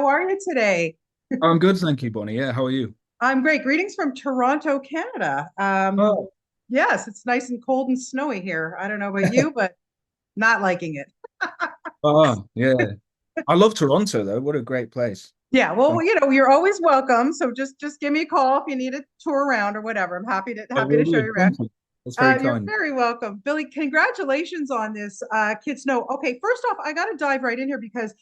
How are you today? I'm good, thank you, Bonnie. Yeah, how are you? I'm great. Greetings from Toronto, Canada. Oh, Yes, it's nice and cold and snowy here. I don't know about you, but not liking it. yeah. I love Toronto though. What a great place. Yeah, well, Um, you're always welcome. So just give me a call if you need a tour around or whatever. I'm I happy to will show do. you around. Thank you. That's very You're kind. very welcome. Billy, congratulations on this Kids Know. Okay, first off, I got to dive right in here because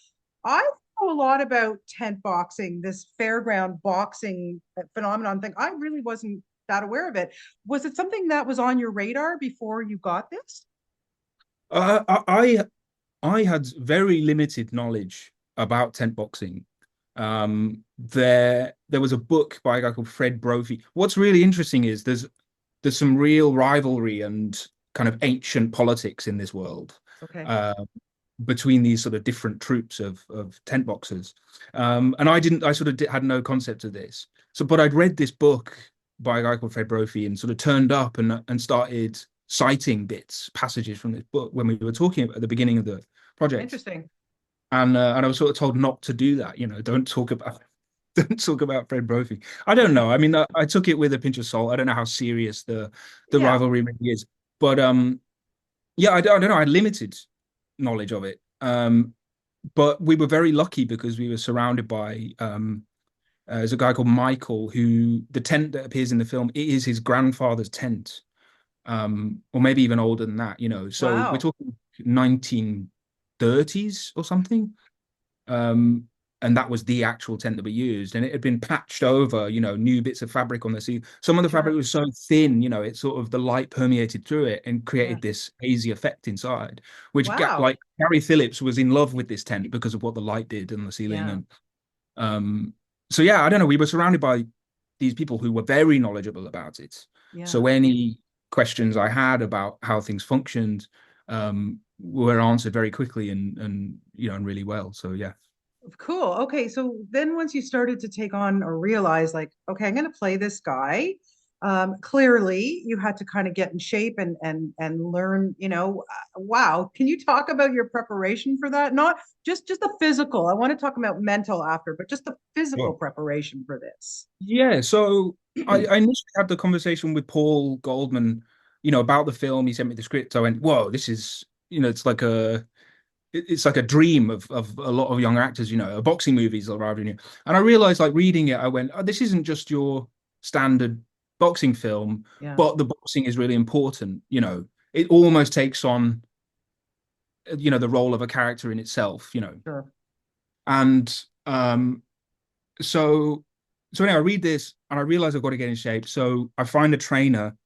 I know a lot about tent boxing, this fairground boxing phenomenon thing. I really wasn't that aware of it. Was it something that was on your radar before you got this? I had very limited knowledge about tent boxing. There was a book by a guy called Fred Brophy. What's really interesting is there's some real rivalry and kind of ancient politics in this world. Okay. Uh, Between these sort of different troops of tent boxers. And I sort of had no concept of this. So, but I'd read this book by a guy called Fred Brophy and sort of turned up and started citing passages from this book when we were talking at the beginning of the project. Interesting. And I was sort of told not to do that. Don't talk about don't talk about Fred Brophy. I don't know. I mean, I took it with a pinch of salt. I don't know how serious the Yeah. rivalry really is, but yeah, I don't know. I had limited knowledge of it. But we were very lucky because we were surrounded by there's a guy called Michael who the tent that appears in the film, it is his grandfather's tent, or maybe even older than that. So we're Wow. talking 1930s or something. Um, and that was the actual tent that we used, and it had been patched over, new bits of fabric on the ceiling. Some of the fabric Sure. was so thin, it sort of the light permeated through it and Yeah. created this hazy effect inside, which Wow. like Gary Phillips was in love with this tent because of what the light did on the ceiling. Yeah. And so yeah, I don't know. We were surrounded by these people who were very knowledgeable about it. Yeah. So any questions I had about how things functioned were answered very quickly and really well. So yeah. Cool. Okay. So then once you started to take on or realize like, okay, I'm going to play this guy. Clearly you had to kind of get in shape and learn, wow. Can you talk about your preparation for that? Not just the physical. I want to talk about mental after, but just the physical Sure. preparation for this. Yeah, so I initially had the conversation with Paul Goldman, about the film. He sent me the script. I went, "Whoa, this is, it's like a dream of a lot of young actors, a boxing movies arriving here." And I realized, like reading it, I went, "Oh, this isn't just your standard boxing film, Yeah. but the boxing is really important. It almost takes on, the role of a character in itself. Sure. And so so anyway, I read this and I realize I've got to get in shape. So I find a trainer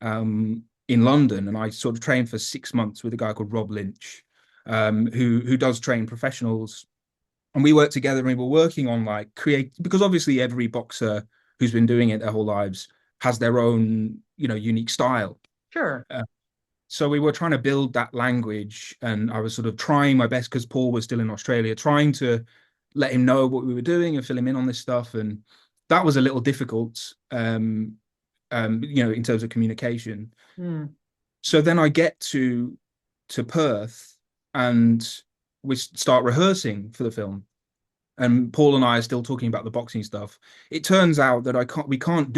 in London, and I sort of train for 6 months with a guy called Rob Lynch, who does train professionals. And we worked together and we were working on like create because obviously every boxer who's been doing it their whole lives has their own, unique style. Sure. Uh, so we were trying to build that language, and I was sort of trying my best because Paul was still in Australia, trying to let him know what we were doing and fill him in on this stuff. And that was a little difficult, in terms of communication. Hmm. So then I get to Perth and we start rehearsing for the film. And Paul and I are still talking about the boxing stuff. It turns out that we can't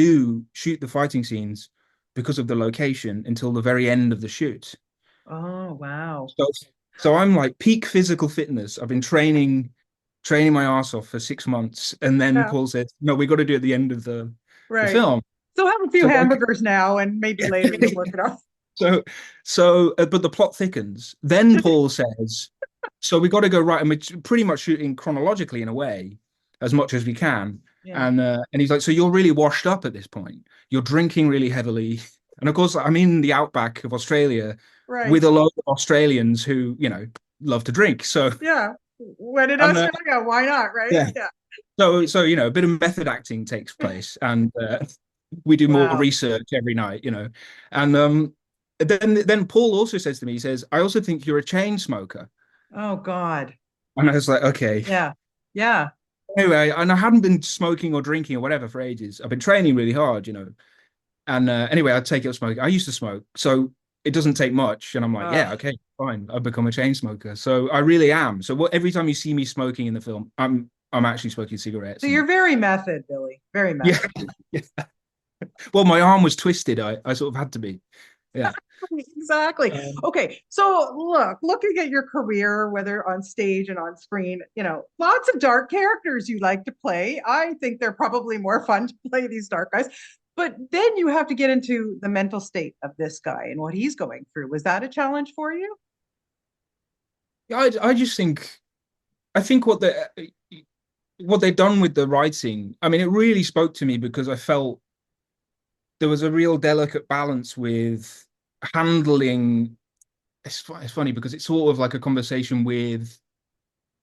shoot the fighting scenes because of the location until the very end of the shoot. Oh, wow. So, so I'm like peak physical fitness. I've been training my ass off for 6 months, and then Yeah. Paul said, "No, we got to do it at the end of the Right. film." So have a few So hamburgers now and maybe later you'll work it off. so but the plot thickens. Then Paul says, "So we got to go right, and we're pretty much shooting chronologically in a way, as much as we can." Yeah. And he's like, "So you're really washed up at this point. You're drinking really heavily." And of course, I'm in the outback of Australia with Right. a lot of Australians who, love to drink. So, Yeah. When in and Australia, why not? Right? yeah, Yeah. so a bit of method acting takes place, and we do more Wow. research every night, and then Paul also says to me, he says, "I also think you're a chain smoker." Oh God. And I was like, okay. Yeah. Yeah. Anyway, and I hadn't been smoking or drinking or whatever for ages. I've been training really hard, And anyway, I'd take up smoking. I used to smoke, so it doesn't take much. And I'm like, yeah, okay, fine. I've become a chain smoker. So I really am. So every time you see me smoking in the film, I'm actually smoking So cigarettes. you're And very method, Billy. Very yeah, method. yeah. Well, my arm was twisted. I sort of had to be. Yeah. Exactly. Um, Okay. So looking at your career, whether on stage and on screen, lots of dark characters you like to play. I think they're probably more fun to play these dark guys. But then you have to get into the mental state of this guy and what he's going through. Was that a challenge for you? I just think I think what they've done with the writing, I mean, it really spoke to me because I felt there was a real delicate balance with handling. It's funny because it's sort of like a conversation with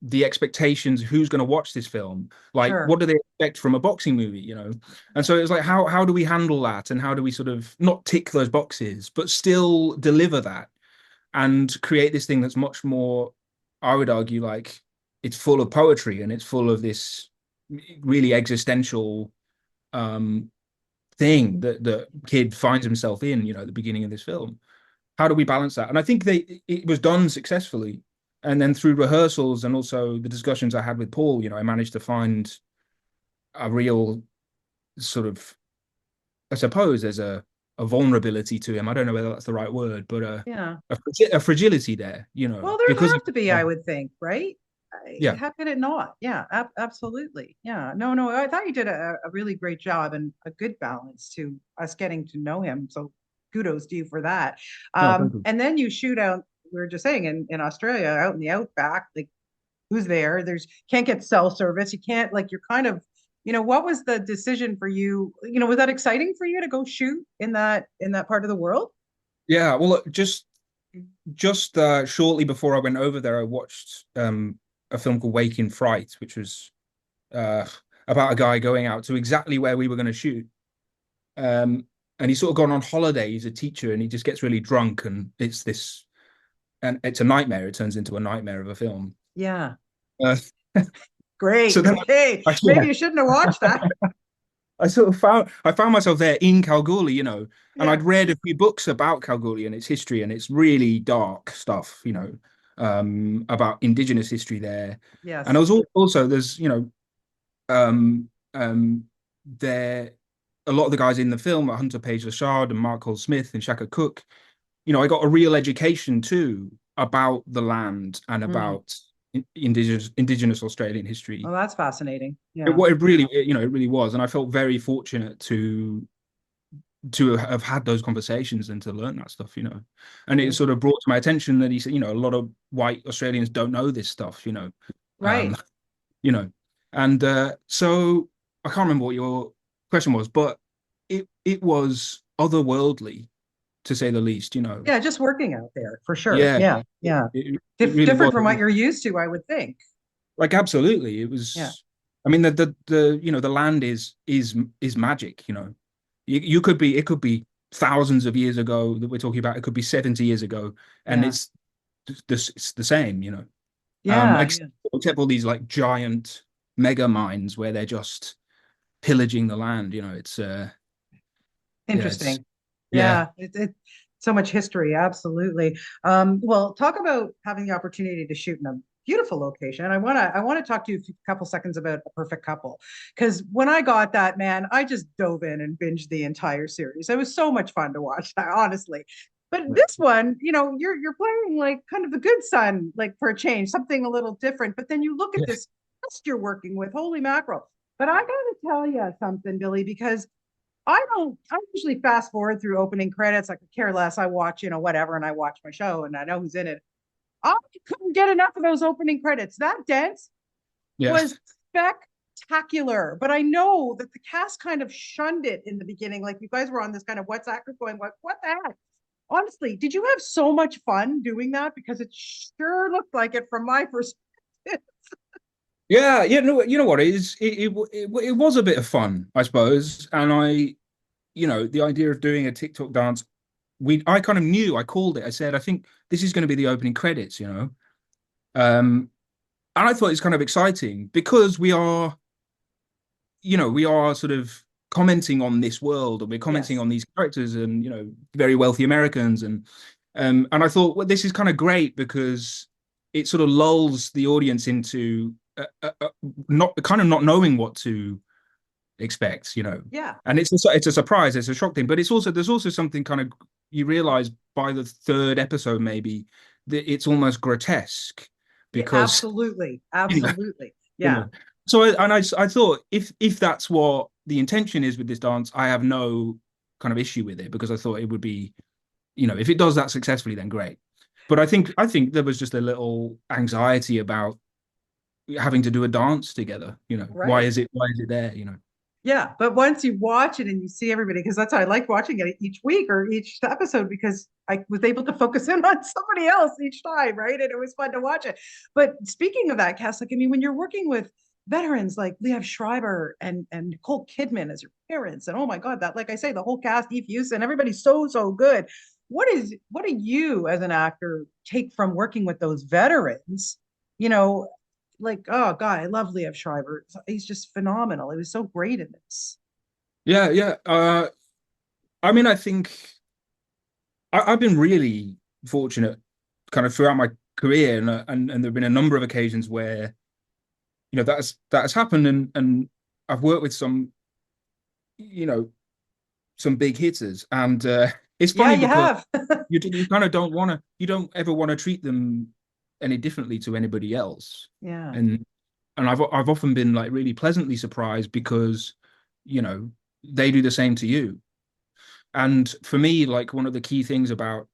the expectations, who's going to watch this film, like Sure. what do they expect from a boxing movie, and so it's like how do we handle that, and how do we sort of not tick those boxes but still deliver that and create this thing that's much more, I would argue, like it's full of poetry and it's full of this really existential um thing that the kid finds himself in, at the beginning of this film. How do we balance that? And I think it was done successfully. And then through rehearsals and also the discussions I had with Paul, I managed to find a real sort of, I suppose there's a vulnerability to him. I don't know whether that's the right word, but Yeah. a fragility there, Well, there'd because have to be, I would think, right? yeah, How could it not? Yeah, absolutely. Yeah. No, no, I thought you did a really great job and a good balance to us getting to know him. So kudos to you for that. no, thank you. And then you shoot out, we were just saying in Australia, out in the outback, like who's there? There's can't get cell service. You can't like you're kind of, what was the decision for you? Was that exciting for you to go shoot in that part of the world? Yeah, well, look, just shortly before I went over there, I watched a film called Waking Fright, which was uh, about a guy going out to exactly where we were going to shoot. Um, and he's sort of gone on holiday. He's a teacher, and he just gets really drunk, and it's a nightmare. It turns into a nightmare of a film. Yeah. Uh, so Great. then Okay. Maybe yeah, you shouldn't have watched that. I found myself there in Kalgoorlie, and I'd Yeah. read a few books about Kalgoorlie and its history, and it's really dark stuff, about Indigenous history there. And I Yes. was also there's um there a lot of the guys in the film, like Hunter Page Lachard and Mark Hall Smith and Shaka Cook, I got a real education too about the land and Mm. about indigenous Australian history. Well, that's fascinating. Yeah. What it really, it really was, and I felt very fortunate to have had those conversations and to learn that stuff, and it Cool. sort of brought to my attention that he said, a lot of white Australians don't know this stuff, um, Right. you know, and so I can't remember what your question was, but it was otherworldly to say the least. Yeah, just working out there for sure. Yeah, Yeah. Yeah. it really Different was. from what you're used to, I would think. Like absolutely, it Yeah. was. I mean, the land is magic. You could be it could be thousands of years ago that we're talking about. It could be 70 years ago, and Yeah. it's the same. Yeah. Except, Yeah. except all these like giant mega mines where they're just pillaging the land. It's yeah, it's Interesting. yeah, Yeah. So much history. Absolutely. Well, talk about having the opportunity to shoot in a beautiful location. I want to talk to you a couple seconds about A Perfect Couple. Because when I got that, man, I just dove in and binged the entire series. It was so much fun to watch that, honestly. But this one, you're playing like kind of the good son, like for a change, something a little different. But then you look at yeah, this cast you're working with, holy mackerel. But I gotta tell you something, Billy, because I usually fast forward through opening credits. I could care less. I watch, whatever, and I watch my show and I know who's in it. I couldn't get enough of those opening credits. That dance yeah. was spectacular. But I know that the cast kind of shunned it in the beginning. Like you guys were on this kind of what's actors going, what the heck? Honestly, did you have so much fun doing that? Because it sure looked like it from my perspective. Yeah, yeah, no, you know what? It was a bit of fun, I suppose. And the idea of doing a TikTok dance, I kind of knew, I called it. I said, I think this is going to be the opening credits. Um, and I thought it's kind of exciting because we are sort of commenting on this world and we're commenting Yes. on these characters and, very wealthy Americans and I thought, well, this is kind of great because it sort of lulls the audience into not kind of not knowing what to expect, you know. Yeah, And it's a surprise, it's a shock thing, but it's also there's also something kind of you realize by the third episode maybe that it's almost grotesque yeah, because absolutely, you know, absolutely. you Yeah, know. So I thought if that's what the intention is with this dance, I have no kind of issue with it because I thought it would be, you know, if it does that successfully, then great. But I think there was just a little anxiety about having to do a dance together. You know, right. why is it there? You know. Yeah, but once you watch it and you see everybody, because that's how I like watching it each week or each episode, because I was able to focus in on somebody else each time, right? And it was fun to watch it. But speaking of that, Cass, like I mean, when you're working with veterans like Liev Schreiber and Nicole Kidman as your parents, and oh my God, that like I say, the whole cast, Eve Houston, everybody's so good. What do you as an actor take from working with those veterans? You know, like, oh God, I love Liev Schreiber. He's just phenomenal. He was so great in this. Yeah, yeah. I mean, I think I've been really fortunate, kind of throughout my career, and there've been a number of occasions where you know that has happened, and I've worked with some, you know, some big hitters, and it's Yeah, funny you because have. you kind of you don't ever want to treat them any differently to anybody else, Yeah, and I've often been like really pleasantly surprised because you know they do the same to you. And for me, like one of the key things about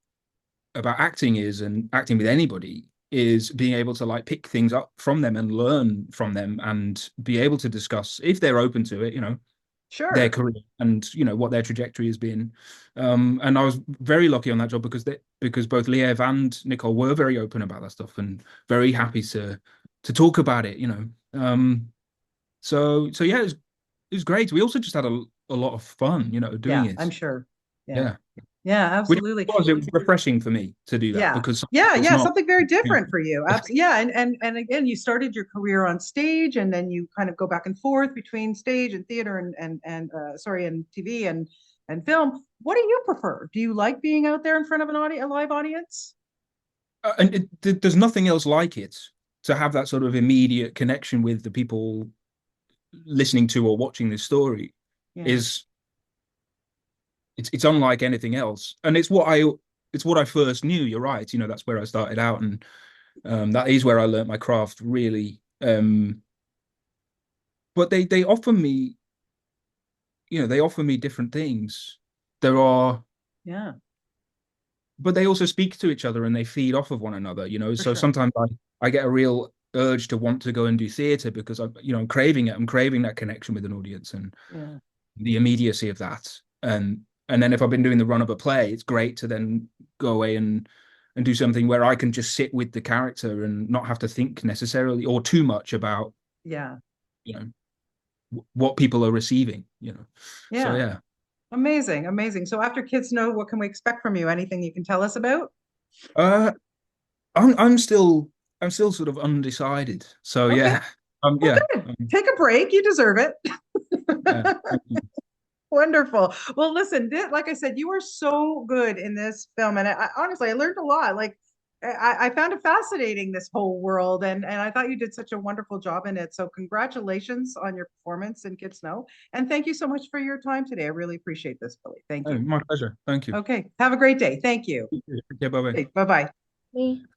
acting is, and acting with anybody, is being able to like pick things up from them and learn from them and be able to discuss if they're open to it, you know, their sure. career and you know what their trajectory has been. And I was very lucky on that job because both Liev and Nicole were very open about that stuff and very happy to talk about it, you know. So yeah, it was great. We also just had a lot of fun, you know, doing Yeah, I'm it. sure. Yeah. Yeah. Yeah, Which absolutely. it was refreshing for me to do that Yeah. because Yeah, it's yeah, not. something very different for you. Absolutely. Yeah, and again, you started your career on stage and then you kind of go back and forth between stage and theater and sorry, and TV and film. What do you prefer? Do you like being out there in front of a live audience? And there's nothing else like it to have that sort of immediate connection with the people listening to or watching this story Yeah. is it's unlike anything else, and it's what I first knew. You're right, you know that's where I started out, and that is where I learnt my craft really. But they offer me, you know, they offer me different things. There are Yeah, but they also speak to each other and they feed off of one another, you know. for So sure. sometimes I get a real urge to want to go and do theater because I'm craving it. I'm craving that connection with an audience and Yeah. the immediacy of that. And then if I've been doing the run of a play, it's great to then go away and do something where I can just sit with the character and not have to think necessarily or too much about, Yeah. you know, what people are receiving, you know. So Yeah. yeah. Amazing, amazing. So after Kids Know, what can we expect from you? Anything you can tell us about? Uh I'm still sort of undecided. So Okay. yeah. Well, Yeah. good. Take a break. You deserve it. Yeah. Thank you. Wonderful. Well, listen, like I said, you were so good in this film, and honestly, I learned a lot. Like, I found it fascinating this whole world, and I thought you did such a wonderful job in it. So, congratulations on your performance in Kids Know, and thank you so much for your time today. I really appreciate this, Billy. Thank Oh, you. my pleasure. Thank you. Okay, have a great day. Thank you. Okay, bye bye. Okay, bye bye.